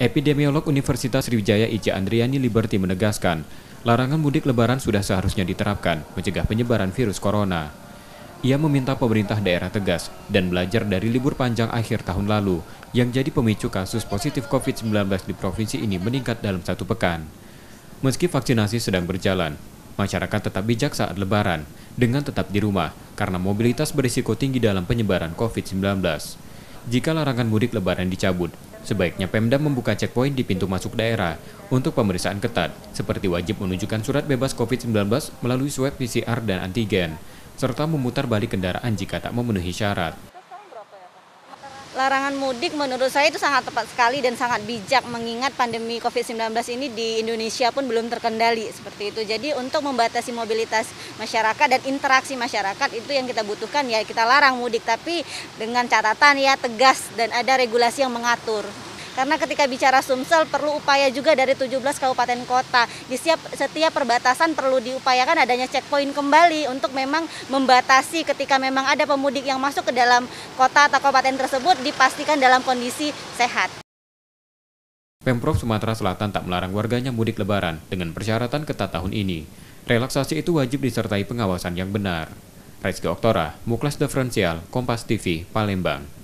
Epidemiolog Universitas Sriwijaya Ica Andriani Liberty menegaskan, larangan mudik lebaran sudah seharusnya diterapkan mencegah penyebaran virus corona. Ia meminta pemerintah daerah tegas dan belajar dari libur panjang akhir tahun lalu yang jadi pemicu kasus positif COVID-19 di provinsi ini meningkat dalam 1 pekan. Meski vaksinasi sedang berjalan, masyarakat tetap bijak saat lebaran dengan tetap di rumah karena mobilitas berisiko tinggi dalam penyebaran COVID-19. Jika larangan mudik lebaran dicabut, sebaiknya Pemda membuka checkpoint di pintu masuk daerah untuk pemeriksaan ketat, seperti wajib menunjukkan surat bebas COVID-19 melalui swab PCR dan antigen, serta memutar balik kendaraan jika tak memenuhi syarat. Larangan mudik menurut saya itu sangat tepat sekali dan sangat bijak mengingat pandemi COVID-19 ini di Indonesia pun belum terkendali seperti itu. Jadi untuk membatasi mobilitas masyarakat dan interaksi masyarakat itu yang kita butuhkan ya kita larang mudik tapi dengan catatan ya tegas dan ada regulasi yang mengatur. Karena ketika bicara Sumsel perlu upaya juga dari 17 kabupaten kota. Di setiap perbatasan perlu diupayakan adanya checkpoint kembali untuk memang membatasi ketika memang ada pemudik yang masuk ke dalam kota atau kabupaten tersebut dipastikan dalam kondisi sehat. Pemprov Sumatera Selatan tak melarang warganya mudik lebaran dengan persyaratan ketat tahun ini. Relaksasi itu wajib disertai pengawasan yang benar. Rizky Oktora, Muklas Diferensial, Kompas TV, Palembang.